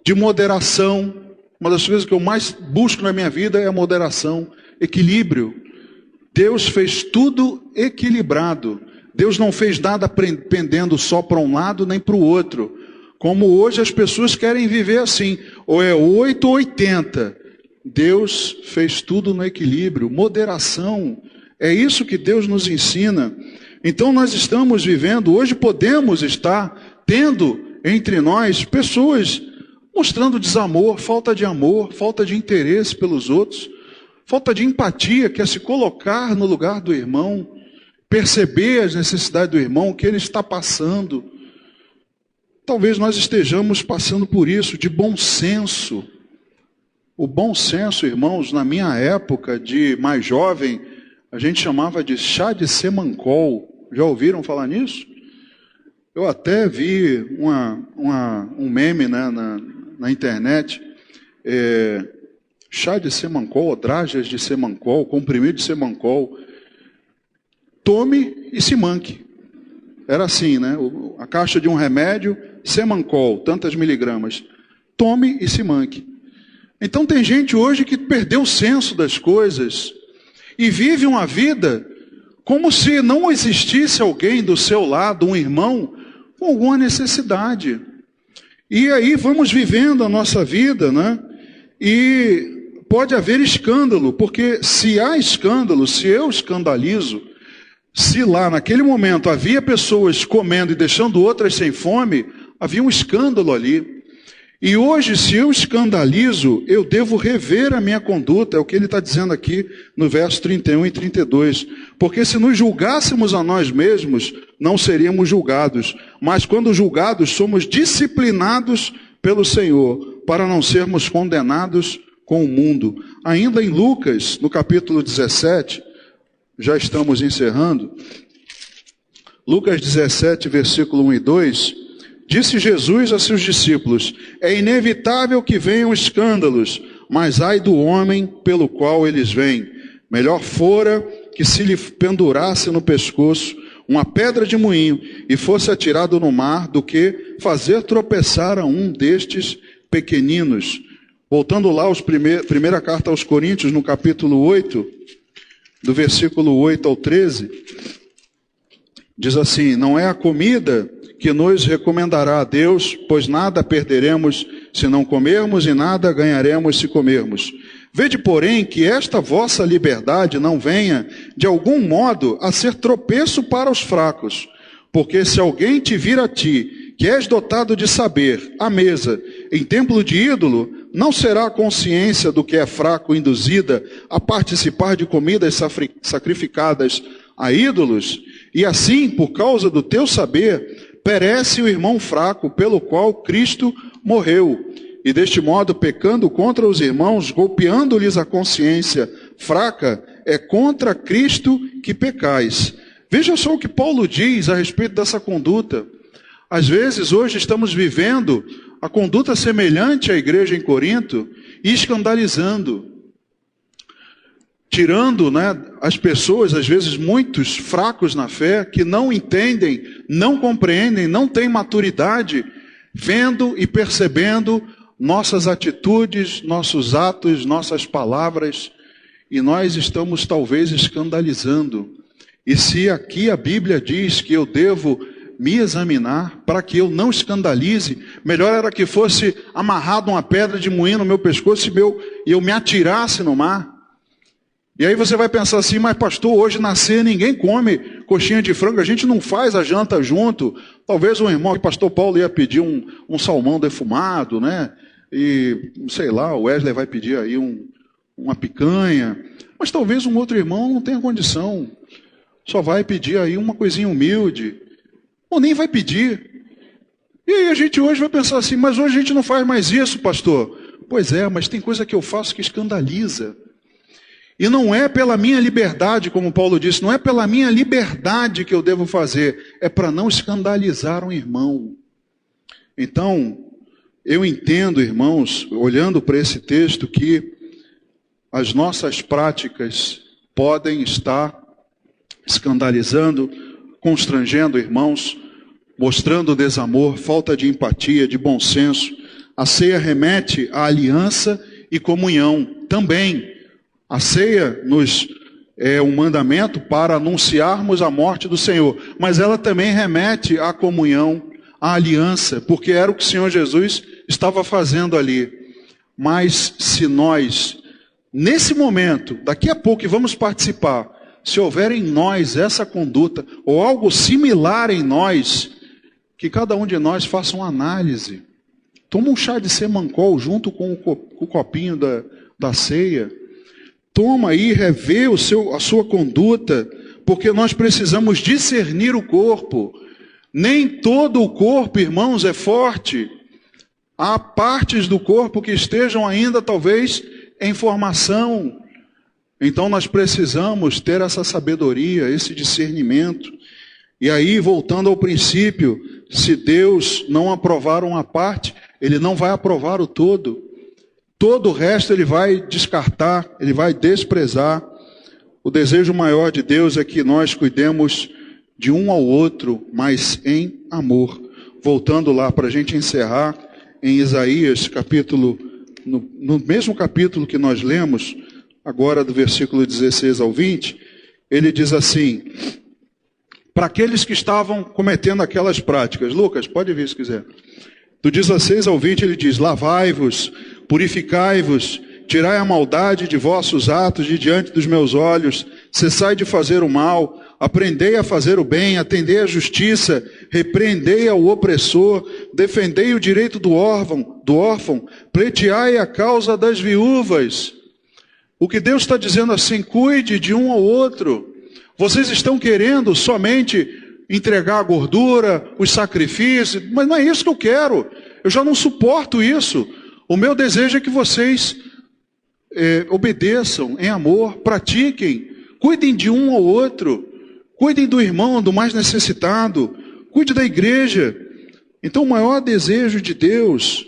de moderação. Uma das coisas que eu mais busco na minha vida é a moderação, equilíbrio. Deus fez tudo equilibrado. Deus não fez nada pendendo só para um lado nem para o outro. Como hoje as pessoas querem viver assim, ou é 8 ou 80. Deus fez tudo no equilíbrio, moderação. É isso que Deus nos ensina. Então nós estamos vivendo, hoje podemos estar tendo entre nós pessoas mostrando desamor, falta de amor, falta de interesse pelos outros, falta de empatia, que é se colocar no lugar do irmão, perceber as necessidades do irmão, o que ele está passando. Talvez nós estejamos passando por isso, de bom senso. O bom senso, irmãos, na minha época de mais jovem, a gente chamava de chá de semancol. Já ouviram falar nisso? Eu até vi um meme, na internet, chá de semancol, dragas de semancol, comprimido de semancol. Tome e se manque. Era assim, a caixa de um remédio, semancol, tantas miligramas. Tome e se manque. Então tem gente hoje que perdeu o senso das coisas e vive uma vida como se não existisse alguém do seu lado, um irmão, com alguma necessidade. E aí vamos vivendo a nossa vida, E pode haver escândalo, porque se há escândalo, se eu escandalizo, se lá naquele momento havia pessoas comendo e deixando outras sem fome, havia um escândalo ali. E hoje, se eu escandalizo, eu devo rever a minha conduta, é o que ele está dizendo aqui no verso 31 e 32. Porque se nos julgássemos a nós mesmos, não seríamos julgados. Mas quando julgados, somos disciplinados pelo Senhor, para não sermos condenados com o mundo. Ainda em Lucas, no capítulo 17, já estamos encerrando. Lucas 17, versículo 1 e 2... Disse Jesus a seus discípulos: é inevitável que venham escândalos, mas ai do homem pelo qual eles vêm. Melhor fora que se lhe pendurasse no pescoço uma pedra de moinho e fosse atirado no mar, do que fazer tropeçar a um destes pequeninos. Voltando lá, primeira carta aos Coríntios, no capítulo 8, do versículo 8 ao 13, diz assim: não é a comida que nos recomendará a Deus, pois nada perderemos se não comermos e nada ganharemos se comermos. Vede, porém, que esta vossa liberdade não venha, de algum modo, a ser tropeço para os fracos. Porque se alguém te vir a ti, que és dotado de saber, à mesa, em templo de ídolo, não será a consciência do que é fraco induzida a participar de comidas sacrificadas a ídolos? E assim, por causa do teu saber, perece o irmão fraco, pelo qual Cristo morreu. E deste modo, pecando contra os irmãos, golpeando-lhes a consciência fraca, é contra Cristo que pecais. Veja só o que Paulo diz a respeito dessa conduta. Às vezes, hoje estamos vivendo a conduta semelhante à igreja em Corinto e escandalizando. Tirando, as pessoas, às vezes muitos fracos na fé, que não entendem, não compreendem, não têm maturidade, vendo e percebendo nossas atitudes, nossos atos, nossas palavras, e nós estamos talvez escandalizando. E se aqui a Bíblia diz que eu devo me examinar para que eu não escandalize, melhor era que fosse amarrado uma pedra de moinho no meu pescoço e eu me atirasse no mar. E aí você vai pensar assim: mas pastor, hoje na ceia ninguém come coxinha de frango, a gente não faz a janta junto. Talvez um irmão, o pastor Paulo ia pedir um salmão defumado, e sei lá, o Wesley vai pedir aí uma picanha, mas talvez um outro irmão não tenha condição, só vai pedir aí uma coisinha humilde, ou nem vai pedir. E aí a gente hoje vai pensar assim: mas hoje a gente não faz mais isso, pastor. Pois é, mas tem coisa que eu faço que escandaliza. E não é pela minha liberdade, como Paulo disse, não é pela minha liberdade que eu devo fazer, é para não escandalizar um irmão. Então, eu entendo, irmãos, olhando para esse texto, que as nossas práticas podem estar escandalizando, constrangendo irmãos, mostrando desamor, falta de empatia, de bom senso. A ceia remete à aliança e comunhão também. A ceia é um mandamento para anunciarmos a morte do Senhor, mas ela também remete à comunhão, à aliança, porque era o que o Senhor Jesus estava fazendo ali. Mas se nós, nesse momento, daqui a pouco que vamos participar, se houver em nós essa conduta, ou algo similar em nós, que cada um de nós faça uma análise. Toma um chá de semancol junto com o copinho da ceia. Toma aí, revê a sua conduta, porque nós precisamos discernir o corpo. Nem todo o corpo, irmãos, é forte. Há partes do corpo que estejam ainda, talvez, em formação. Então nós precisamos ter essa sabedoria, esse discernimento. E aí, voltando ao princípio, se Deus não aprovar uma parte, Ele não vai aprovar o todo. Todo o resto Ele vai descartar, Ele vai desprezar. O desejo maior de Deus é que nós cuidemos de um ao outro, mas em amor. Voltando lá para a gente encerrar, em Isaías, no mesmo capítulo que nós lemos, agora do versículo 16 ao 20, ele diz assim, para aqueles que estavam cometendo aquelas práticas. Lucas, pode vir se quiser. Do 16 ao 20 ele diz: lavai-vos, purificai-vos, tirai a maldade de vossos atos de diante dos meus olhos, cessai de fazer o mal, aprendei a fazer o bem, atendei a justiça, repreendei ao opressor, defendei o direito do órfão, pleiteai a causa das viúvas. O que Deus está dizendo assim: cuide de um ao outro. Vocês estão querendo somente entregar a gordura, os sacrifícios, mas não é isso que eu quero. Eu já não suporto isso. O meu desejo é que vocês obedeçam em amor, pratiquem, cuidem de um ao outro, cuidem do irmão, do mais necessitado, cuide da igreja. Então o maior desejo de Deus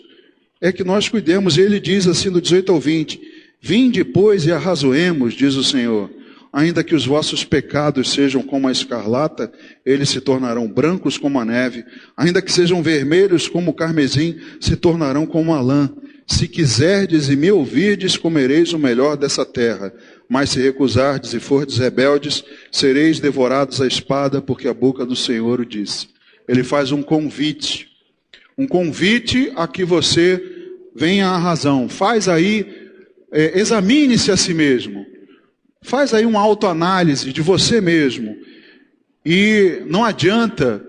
é que nós cuidemos. Ele diz assim do 18 ao 20, vinde, pois, e arrazoemos, diz o Senhor. Ainda que os vossos pecados sejam como a escarlata, eles se tornarão brancos como a neve. Ainda que sejam vermelhos como o carmesim, se tornarão como a lã. Se quiserdes e me ouvirdes, comereis o melhor dessa terra. Mas se recusardes e fordes rebeldes, sereis devorados à espada, porque a boca do Senhor o disse. Ele faz um convite a que você venha à razão. Faz aí, examine-se a si mesmo. Faz aí uma autoanálise de você mesmo. E não adianta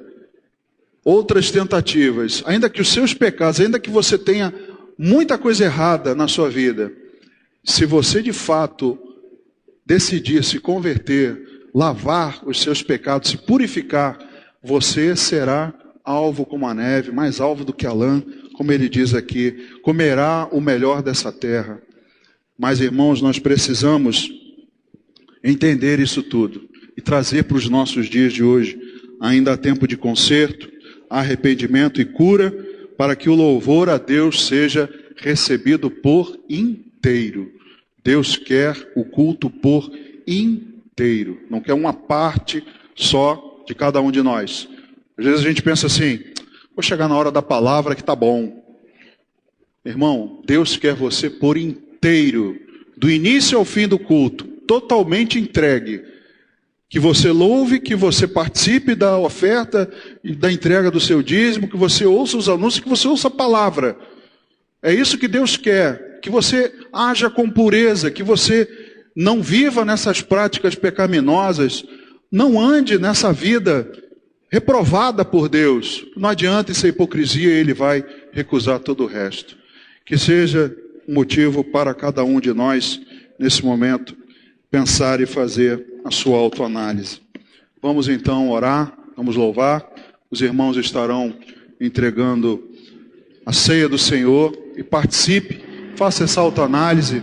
outras tentativas. Ainda que os seus pecados, ainda que você tenha muita coisa errada na sua vida, se você de fato decidir se converter, lavar os seus pecados, se purificar, você será alvo como a neve, mais alvo do que a lã, como ele diz aqui, comerá o melhor dessa terra. Mas, irmãos, nós precisamos entender isso tudo e trazer para os nossos dias de hoje. Ainda há tempo de conserto, arrependimento e cura, para que o louvor a Deus seja recebido por inteiro. Deus quer o culto por inteiro, não quer uma parte só de cada um de nós. Às vezes a gente pensa assim, vou chegar na hora da palavra que tá bom. Irmão, Deus quer você por inteiro, do início ao fim do culto, totalmente entregue. Que você louve, que você participe da oferta e da entrega do seu dízimo, que você ouça os anúncios, que você ouça a palavra. É isso que Deus quer, que você haja com pureza, que você não viva nessas práticas pecaminosas, não ande nessa vida reprovada por Deus. Não adianta isso, é hipocrisia, Ele vai recusar todo o resto. Que seja um motivo para cada um de nós, nesse momento, pensar e fazer a sua autoanálise. Vamos então orar, vamos louvar. Os irmãos estarão entregando a ceia do Senhor e participe, faça essa autoanálise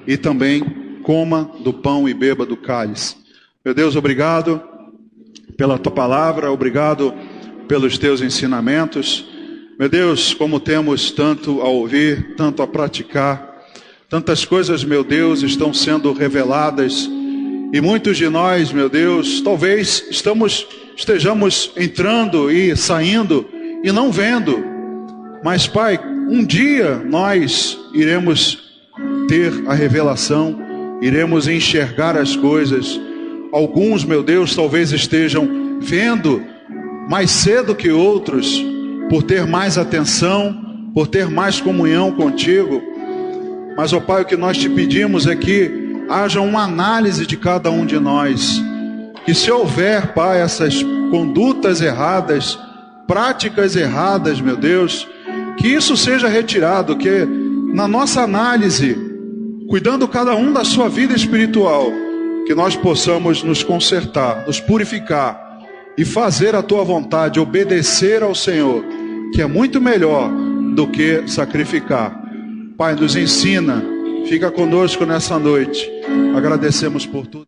e também coma do pão e beba do cálice. Meu Deus, obrigado pela tua palavra, obrigado pelos teus ensinamentos. Meu Deus, como temos tanto a ouvir, tanto a praticar, tantas coisas, meu Deus, estão sendo reveladas. E muitos de nós, meu Deus, talvez estejamos entrando e saindo e não vendo. Mas, Pai, um dia nós iremos ter a revelação, iremos enxergar as coisas. Alguns, meu Deus, talvez estejam vendo mais cedo que outros, por ter mais atenção, por ter mais comunhão contigo. Mas, ó Pai, o que nós te pedimos é que haja uma análise de cada um de nós. Que se houver, Pai, essas condutas erradas, práticas erradas, meu Deus, que isso seja retirado, que na nossa análise, cuidando cada um da sua vida espiritual, que nós possamos nos consertar, nos purificar e fazer a tua vontade, obedecer ao Senhor, que é muito melhor do que sacrificar. Pai, nos ensina, fica conosco nessa noite. Agradecemos por tudo.